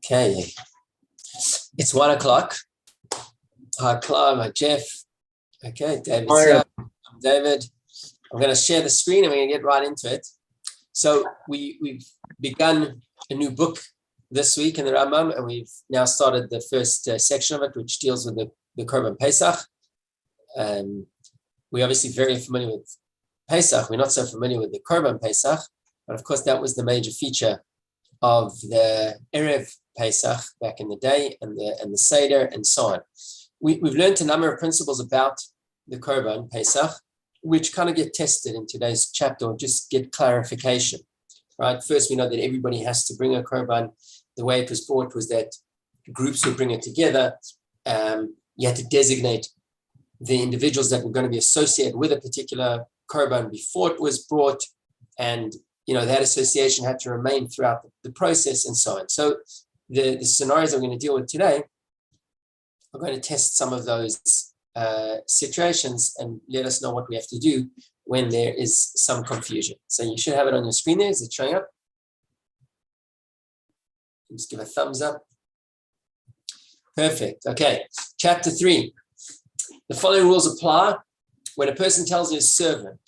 Okay, it's 1 o'clock. Hi, Clive. Hi, Jeff. Okay, David's here. I'm David. I'm going to share the screen and we're going to get right into it. So we've begun a new book this week in the Rambam, and we've now started the first section of it, which deals with the Korban Pesach. We're obviously very familiar with Pesach. We're not so familiar with the Korban Pesach, but of course that was the major feature of the Erev Pesach back in the day, and the Seder and so on. We've learned a number of principles about the Korban Pesach, which kind of get tested in today's chapter, or just get clarification, right? First, we know that everybody has to bring a Korban. The way it was brought was that groups would bring it together. You had to designate the individuals that were going to be associated with a particular Korban before it was brought, and that association had to remain throughout the process and so on. So the scenarios that we're going to deal with today are going to test some of those situations and let us know what we have to do when there is some confusion. So you should have it on your screen there. Is it showing up? Just give a thumbs up. Perfect. Okay. Chapter 3. The following rules apply when a person tells his servant,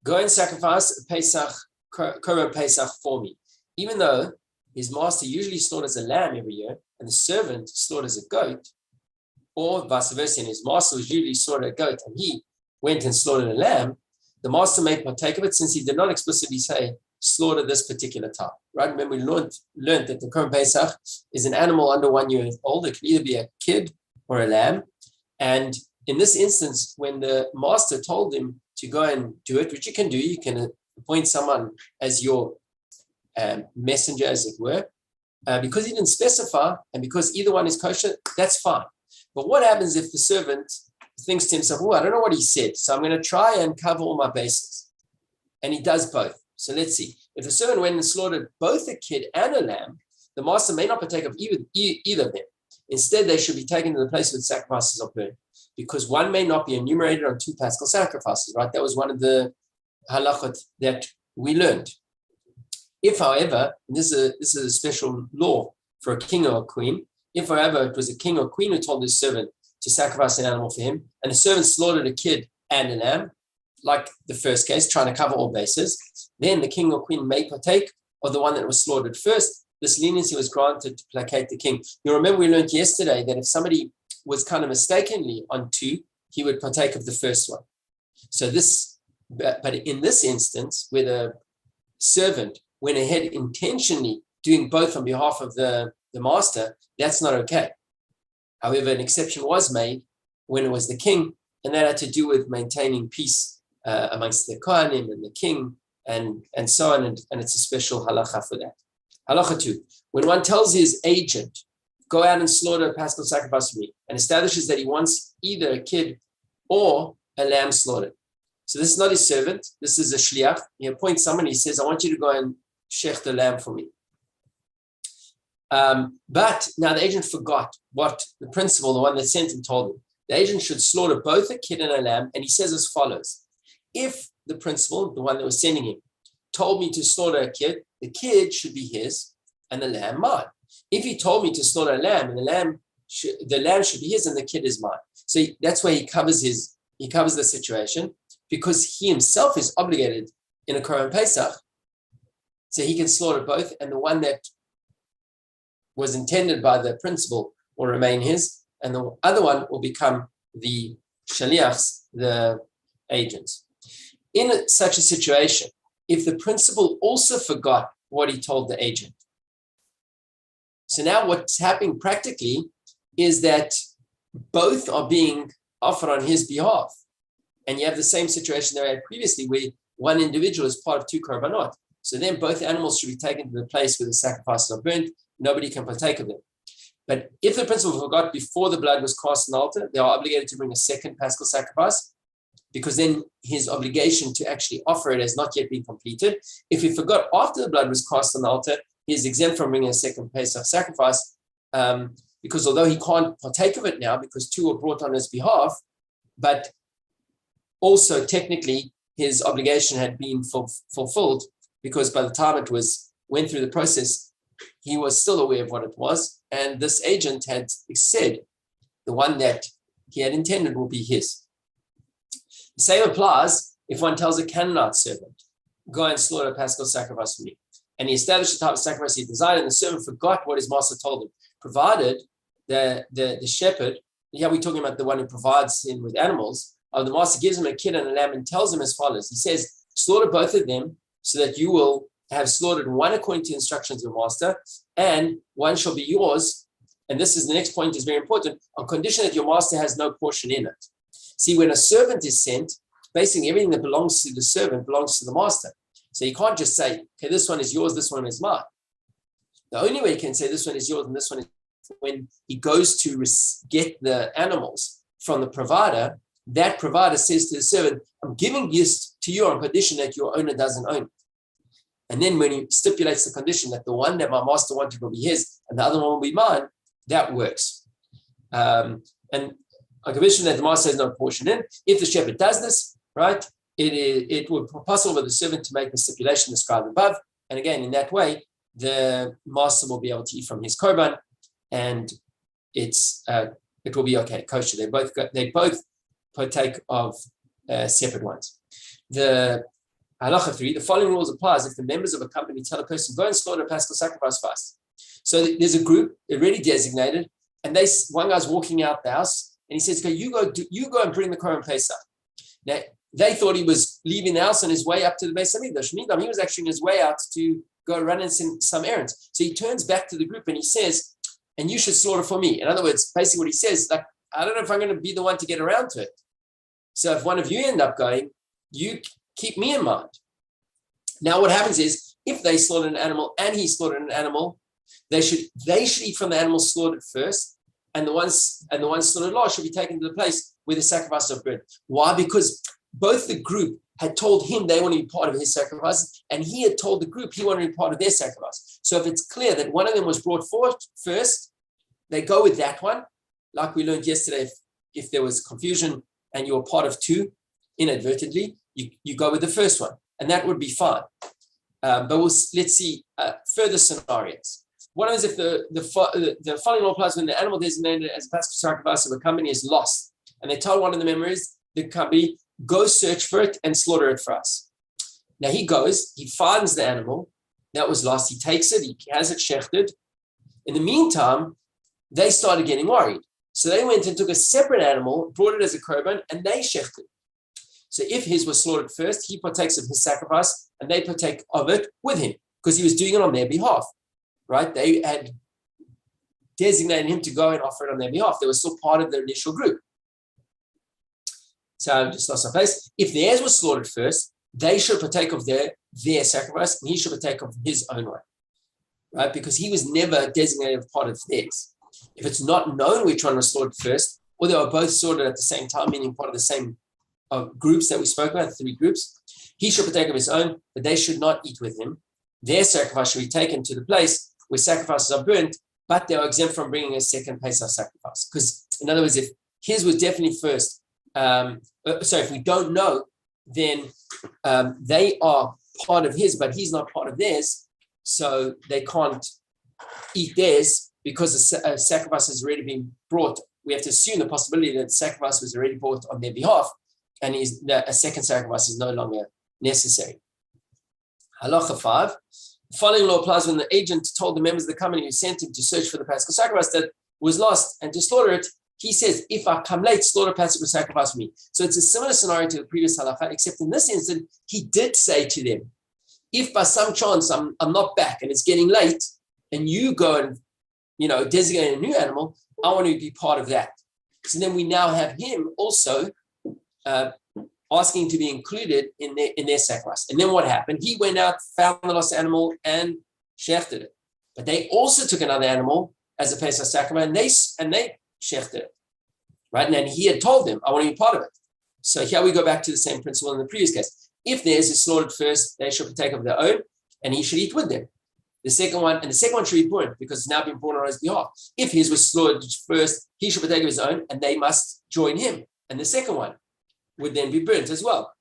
go and sacrifice a Pesach, Korban Pesach for me. Even though his master usually slaughters a lamb every year and the servant slaughters a goat, or vice versa, and his master was usually slaughtered a goat and he went and slaughtered a lamb, the master may partake of it since he did not explicitly say, slaughter this particular type, right? Remember, we learned that the Korban Pesach is an animal under 1 year old. It can either be a kid or a lamb. And in this instance, when the master told him to go and do it, which you can do, you can appoint someone as your messenger, as it were, because he didn't specify, and because either one is kosher, that's fine. But what happens if the servant thinks to himself, I don't know what he said, so I'm going to try and cover all my bases. And he does both. So let's see. If the servant went and slaughtered both a kid and a lamb, the master may not partake of either of them. Instead, they should be taken to the place where the sacrifices are burned, because one may not be enumerated on 2 paschal sacrifices, right? That was one of the halachot that we learned. If, however, and this is a special law for a king or a queen, if, however, it was a king or queen who told his servant to sacrifice an animal for him, and the servant slaughtered a kid and a lamb, like the first case, trying to cover all bases, then the king or queen may partake of the one that was slaughtered first. This leniency was granted to placate the king. You remember we learned yesterday that if somebody was kind of mistakenly on 2, he would partake of the first one. So but in this instance, where the servant went ahead intentionally doing both on behalf of the master, that's not okay. However, an exception was made when it was the king, and that had to do with maintaining peace amongst the Kohanim and the king and so on, and it's a special halacha for that. Halacha 2, when one tells his agent, go out and slaughter a paschal sacrifice for me, and establishes that he wants either a kid or a lamb slaughtered. So this is not his servant, this is a shliach. He appoints someone, he says, I want you to go and shech the lamb for me. But now the agent forgot what the principal, the one that sent him, told him. The agent should slaughter both a kid and a lamb, and he says as follows. If the principal, the one that was sending him, told me to slaughter a kid, the kid should be his and the lamb mine. If he told me to slaughter a lamb, and the lamb should be his and the kid is mine. So that's where he covers the situation, because he himself is obligated in a Korban Pesach, so he can slaughter both, and the one that was intended by the principal will remain his, and the other one will become the shaliachs, the agents. In such a situation, if the principal also forgot what he told the agent, so now what's happening practically is that both are being offered on his behalf. And you have the same situation that I had previously, where one individual is part of 2 korbanot. So then both animals should be taken to the place where the sacrifices are burnt. Nobody can partake of them. But if the principal forgot before the blood was cast on the altar, they are obligated to bring a second paschal sacrifice, because then his obligation to actually offer it has not yet been completed. If he forgot after the blood was cast on the altar, he is exempt from bringing a second Pesach sacrifice, because although he can't partake of it now because 2 were brought on his behalf, but also technically his obligation had been fulfilled, because by the time it went through the process, he was still aware of what it was, and this agent had said the one that he had intended will be his. The same applies if one tells a Canaanite servant, go and slaughter a paschal sacrifice for me. And he established the type of sacrifice he desired, and the servant forgot what his master told him, provided the shepherd, here we're talking about the one who provides him with animals, the master gives him a kid and a lamb and tells him as follows. He says, slaughter both of them so that you will have slaughtered one according to the instructions of the master, and one shall be yours. And this is the next point, is very important, on condition that your master has no portion in it. See, when a servant is sent, basically everything that belongs to the servant belongs to the master. So you can't just say, okay, this one is yours, this one is mine. The only way you can say this one is yours and this one is when he goes to get the animals from the provider, that provider says to the servant, I'm giving this to you on condition that your owner doesn't own it. And then when he stipulates the condition that the one that my master wanted will be his and the other one will be mine, that works. And on condition that the master has no portion in, if the shepherd does this, right, it would be possible for the servant to make the stipulation described above. And again, in that way, the master will be able to eat from his korban, and it will be okay, kosher. They both partake of separate ones. The halacha 3, the following rules applies if the members of a company tell a person, go and slaughter a paschal sacrifice fast. So there's a group already designated, and one guy's walking out the house, and he says, okay, you go and bring the Korban Pesach. Now, they thought he was leaving the house on his way up to the Beis Hamikdash. He was actually on his way out to go run in some errands. So he turns back to the group and he says, and you should slaughter for me. In other words, basically what he says, like, I don't know if I'm going to be the one to get around to it. So if one of you end up going, you keep me in mind. Now what happens is, if they slaughtered an animal and he slaughtered an animal, they should eat from the animal slaughtered first, and the ones slaughtered last should be taken to the place where the sacrifice of bread. Why? Because both the group had told him they want to be part of his sacrifice, and he had told the group he wanted to be part of their sacrifice. So if it's clear that one of them was brought forth first, they go with that one. Like we learned yesterday, if there was confusion and you were part of two inadvertently, you go with the first one, and that would be fine. But let's see further scenarios. One is if the following law applies when the animal designated as a paschal sacrifice of a company is lost, and they tell one of the members, the company, go search for it and slaughter it for us. Now he goes, he finds the animal that was lost, he takes it, he has it shechted. In the meantime, they started getting worried. So they went and took a separate animal, brought it as a korban, and they shechted. So if his was slaughtered first, he partakes of his sacrifice, and they partake of it with him, because he was doing it on their behalf, right? They had designated him to go and offer it on their behalf. They were still part of the initial group. So I just lost my place. If theirs was slaughtered first, they should partake of their sacrifice, and he should partake of his own one, right? Because he was never designated as part of theirs. If it's not known which one was slaughtered first, or they were both slaughtered at the same time, meaning part of the same groups that we spoke about, 3 groups, he should partake of his own, but they should not eat with him. Their sacrifice should be taken to the place where sacrifices are burnt, but they are exempt from bringing a second Pesach sacrifice. Because, in other words, if his was definitely first, if we don't know, then they are part of his, but he's not part of theirs, so they can't eat theirs because a sacrifice has already been brought. We have to assume the possibility that the sacrifice was already brought on their behalf, and a second sacrifice is no longer necessary. Halacha 5. The following law applies when the agent told the members of the company who sent him to search for the paschal sacrifice that was lost and to slaughter it. He says, if I come late, slaughter paschal sacrifice for me. So it's a similar scenario to the previous halacha, except in this instant, he did say to them, if by some chance I'm not back and it's getting late, and you go and designate a new animal, I want to be part of that. So then we now have him also asking to be included in their sacrifice. And then what happened? He went out, found the lost animal, and shechted it. But they also took another animal as a Pesach sacrifice, and they shechted it. Right? And then he had told them, I want to be part of it. So here we go back to the same principle in the previous case. If theirs is slaughtered first, they should partake of their own, and he should eat with them. The second one should be burned because it's now been brought on his behalf. If his was slaughtered first, he should partake of his own, and they must join him. And the second one would then be burnt as well.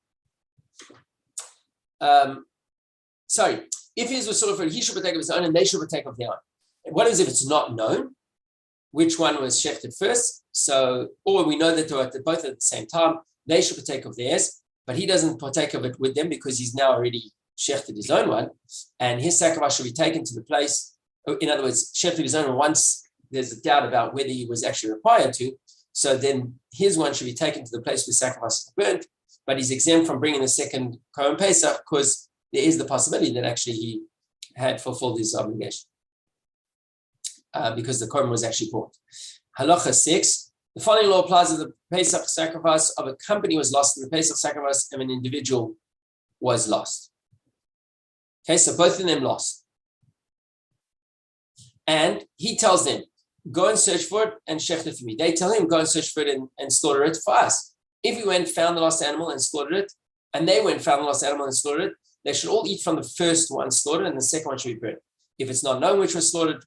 If his was slaughtered, he should partake of his own, and they should partake of their own. And what is if it's not known which one was shechted first? So, or we know that they're both at the same time, they should partake of theirs, but he doesn't partake of it with them because he's now already shechted his own one, and his sacrifice should be taken to the place. In other words, shechted his own once there's a doubt about whether he was actually required to. So then his one should be taken to the place where sacrifice is burnt, but he's exempt from bringing the second Korban Pesach because there is the possibility that actually he had fulfilled his obligation because the Korban was actually brought. Halacha 6, the following law applies if the Pesach sacrifice of a company was lost and the Pesach sacrifice of an individual was lost. Okay, so both of them lost. And he tells them, go and search for it and shecht it for me. They tell him, go and search for it and slaughter it for us. If we went, found the lost animal and slaughtered it, and they went, found the lost animal and slaughtered it, they should all eat from the first one slaughtered and the second one should be burnt. If it's not known which was slaughtered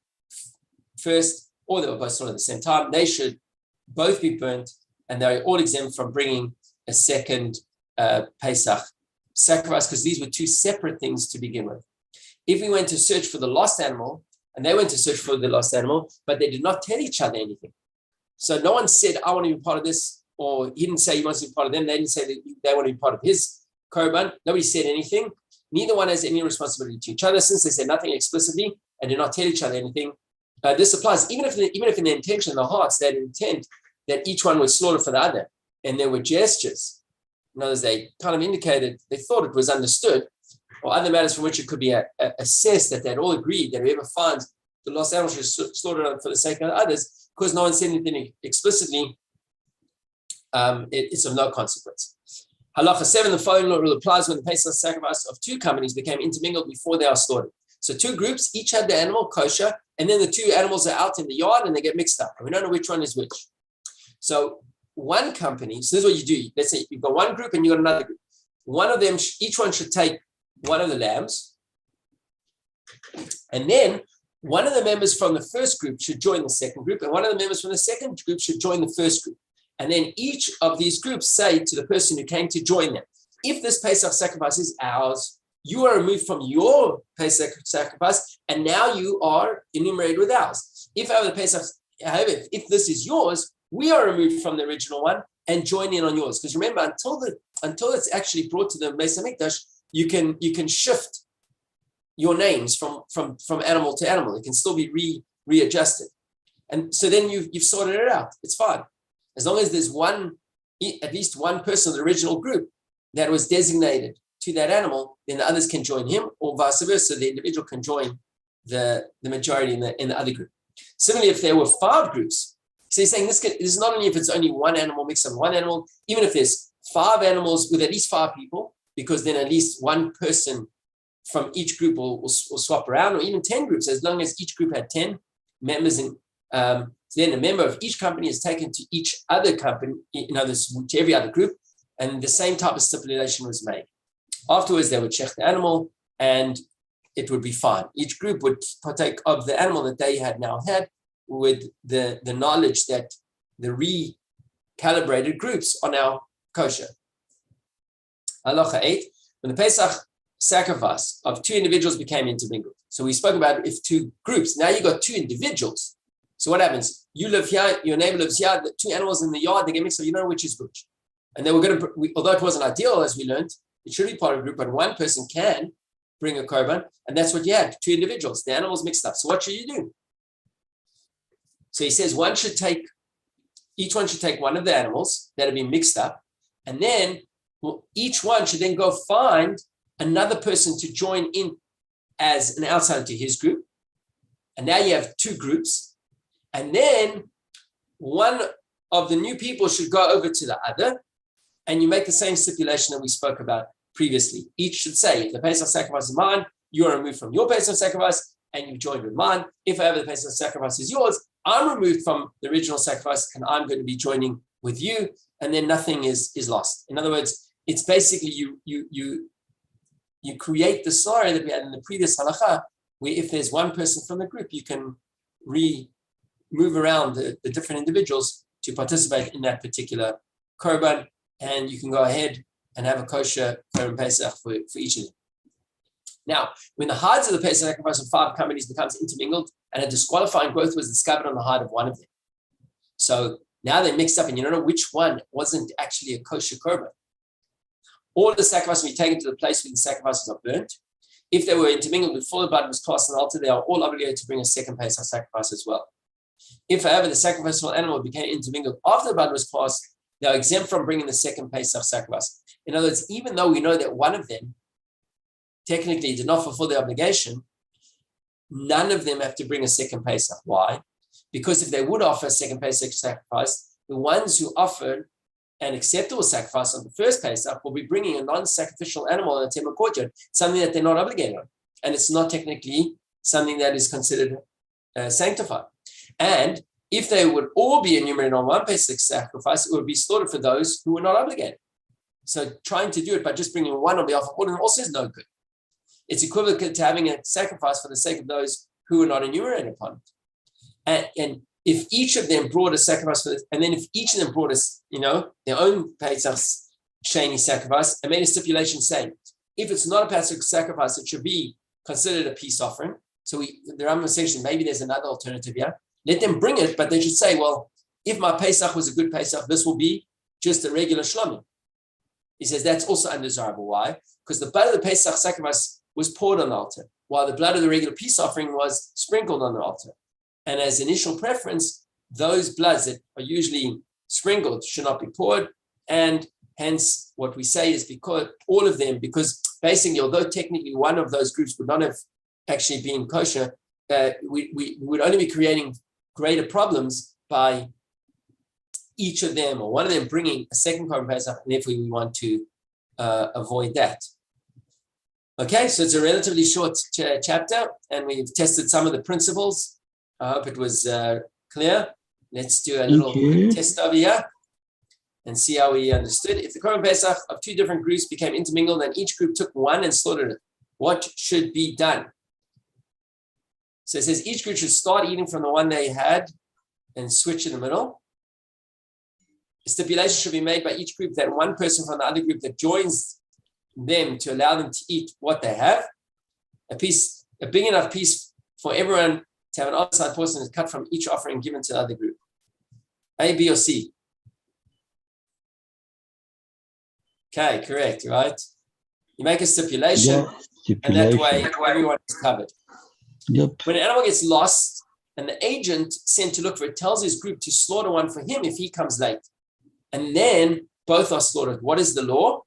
first, or they were both slaughtered at the same time, they should both be burnt and they're all exempt from bringing a second Pesach sacrifice because these were two separate things to begin with. If we went to search for the lost animal, and they went to search for the lost animal, but they did not tell each other anything. So no one said, I want to be part of this, or he didn't say he wants to be part of them. They didn't say that they want to be part of his Korban. Nobody said anything. Neither one has any responsibility to each other since they said nothing explicitly and did not tell each other anything. This applies, even if in the intention, in the hearts, they had intent that each one would slaughter for the other. And there were gestures. In other words, they kind of indicated, they thought it was understood, or other matters from which it could be assessed that they'd all agreed that whoever finds the lost animal should slaughter for the sake of others, because no one said anything explicitly, it's of no consequence. Halacha 7, the following law applies when the Pesach sacrifice of two companies became intermingled before they are slaughtered. So two groups, each had the animal kosher, and then the two animals are out in the yard and they get mixed up. And we don't know which one is which. So one company, so this is what you do. Let's say you've got one group and you've got another group. One of them, each one should take one of the lambs, and then one of the members from the first group should join the second group, and one of the members from the second group should join the first group. And then each of these groups say to the person who came to join them, if this Pesach sacrifice is ours, you are removed from your Pesach sacrifice, and now you are enumerated with ours. However, if this is yours, we are removed from the original one and join in on yours. Because remember, until it's actually brought to the Beis Hamikdash, you can shift your names from animal to animal. It can still be readjusted. And so then you've sorted it out. It's fine. As long as there's at least one person of the original group that was designated to that animal, then the others can join him, or vice versa. The individual can join the majority in the other group. Similarly, if there were 5 groups, so he's saying this is not only if it's only one animal mixed up with one animal, even if there's 5 animals with at least 5 people, because then at least one person from each group will swap around, or even 10 groups, as long as each group had 10 members. Then a member of each company is taken to each other company, to every other group, and the same type of stipulation was made. Afterwards, they would check the animal, and it would be fine. Each group would partake of the animal that they had now had, with the knowledge that the recalibrated groups are now kosher. Halacha 8, when the Pesach sacrifice of 2 individuals became intermingled. So we spoke about if 2 groups, now you got 2 individuals. So what happens? You live here, your neighbor lives here, the 2 animals in the yard, they get mixed up, you don't know which is which. And they were going to, although it wasn't ideal, as we learned, it should be part of a group, but one person can bring a korban, and that's what you had, 2 individuals, the animals mixed up. So what should you do? So he says each one should take one of the animals that have been mixed up, and then each one should then go find another person to join in as an outsider to his group. And now you have 2 groups. And then one of the new people should go over to the other, and you make the same stipulation that we spoke about previously. Each should say, if the Pesach sacrifice is mine, you are removed from your Pesach sacrifice, and you join with mine. If however the Pesach sacrifice is yours, I'm removed from the original sacrifice, and I'm going to be joining with you, and then nothing is lost. In other words, it's basically you create the scenario that we had in the previous halacha, where if there's one person from the group, you can move around the different individuals to participate in that particular korban, and you can go ahead and have a kosher Korban Pesach for each of them. Now, when the hides of the Pesach sacrifice of 5 companies becomes intermingled and a disqualifying growth was discovered on the hide of one of them. So now they're mixed up and you don't know which one wasn't actually a kosher korban. All the sacrifices will be taken to the place where the sacrifices are burnt. If they were intermingled before the blood was cast on the altar, they are all obligated to bring a second Pesach sacrifice as well. If, however, the sacrificial animal became intermingled after the blood was cast, they are exempt from bringing the second Pesach sacrifice. In other words, even though we know that one of them technically did not fulfill the obligation, none of them have to bring a second Pesach. Why? Because if they would offer a second Pesach sacrifice, the ones who offered an acceptable sacrifice on the first Pesach will be bringing a non-sacrificial animal in the temple courtyard, something that they're not obligated on. And it's not technically something that is considered sanctified. And if they would all be enumerated on one Pesach sacrifice, it would be slaughtered for those who were not obligated. So trying to do it by just bringing one on behalf of all also is no good. It's equivalent to having a sacrifice for the sake of those who were not enumerated upon it. And if each of them brought a sacrifice for this, and then if each of them brought us, their own Pesach Ch3 sacrifice, and made a stipulation saying, if it's not a Pesach sacrifice, it should be considered a peace offering. So the Rambam says maybe there's another alternative here. Let them bring it, but they should say, well, if my Pesach was a good Pesach, this will be just a regular shlomi. He says that's also undesirable. Why? Because the blood of the Pesach sacrifice was poured on the altar, while the blood of the regular peace offering was sprinkled on the altar. And as initial preference, those bloods that are usually sprinkled should not be poured. And hence what we say is because basically, although technically one of those groups would not have actually been kosher, we would only be creating greater problems by each of them or one of them bringing a second Korban Pesach, and therefore we want to avoid that. Okay, so it's a relatively short chapter, and we've tested some of the principles. I hope it was clear. Let's do a little quick test over here and see how we understood. If the Korban Pesach of 2 different groups became intermingled and each group took one and slaughtered it, what should be done? So it says each group should start eating from the one they had and switch in the middle. A stipulation should be made by each group that one person from the other group that joins them to allow them to eat what they have. A big enough piece for everyone to have an outside portion is cut from each offering given to the other group. A, B, or C? Okay, correct, right? You make a stipulation, and that way everyone is covered. Yep. When an animal gets lost and the agent sent to look for it tells his group to slaughter one for him if he comes late, and then both are slaughtered, what is the law?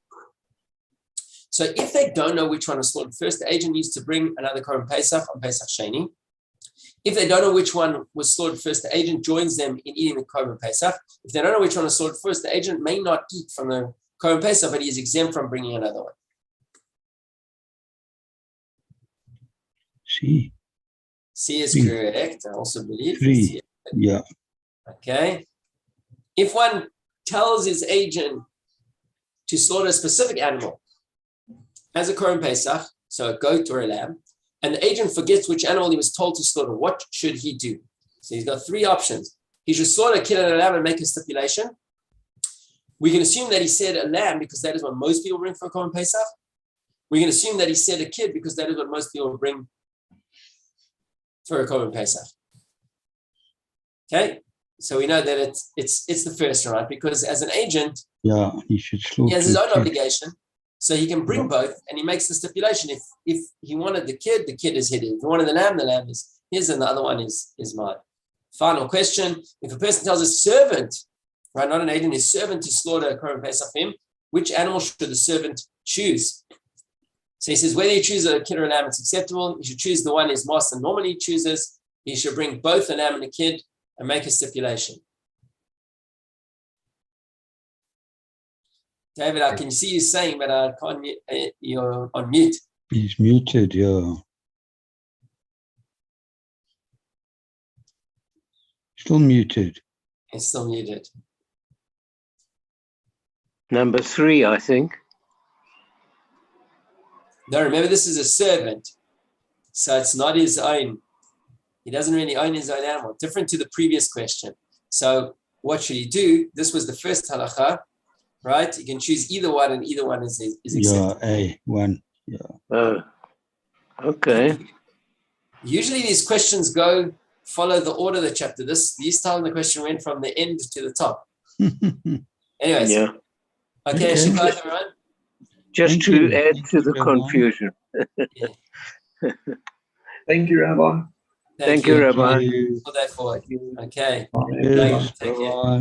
So if they don't know which one was slaughtered first, the agent needs to bring another Korban Pesach on Pesach Ch3. If they don't know which one was slaughtered first, the agent joins them in eating the Korban Pesach. If they don't know which one was slaughtered first, the agent may not eat from the Korban Pesach, but he is exempt from bringing another one. C is correct. I also believe. 3. Yeah. Okay. If one tells his agent to slaughter a specific animal as a Korban Pesach, so a goat or a lamb, and the agent forgets which animal he was told to slaughter, what should he do? So he's got 3 options. He should slaughter a kid and a lamb and make a stipulation. We can assume that he said a lamb because that is what most people bring for a Korban Pesach. We can assume that he said a kid because that is what most people bring for a Korban Pesach. Okay, so we know that it's the first one, right? Because as an agent, he has his own obligation, so he can bring both, and he makes the stipulation. If he wanted the kid is his. If he wanted the lamb is his, and the other one is mine. Final question: if a person tells his servant, right, not an agent, his servant to slaughter a Korban Pesach for him, which animal should the servant choose? So he says, whether you choose a kid or a lamb, it's acceptable. You should choose the one his master normally chooses. He should bring both the lamb and the kid and make a stipulation. David, I can see you saying, but I can't. You're on mute. He's muted, yeah. Still muted. He's still muted. Number 3, I think. No, remember, this is a servant. So it's not his own. He doesn't really own his own animal. Different to the previous question. So what should he do? This was the first halacha, right? You can choose either one, and either one is acceptable. Yeah, A1. Yeah. Okay. Usually these questions follow the order of the chapter. This time the question went from the end to the top. Anyways. Yeah. Okay, Okay. Shabbat, everyone. Just Thank to you. add Thank to you, the Rabbi. confusion. Thank you, Rabbi. Thank you, Thank Rabbi. you. All day forward. Okay. Yes, Take care. bye-bye.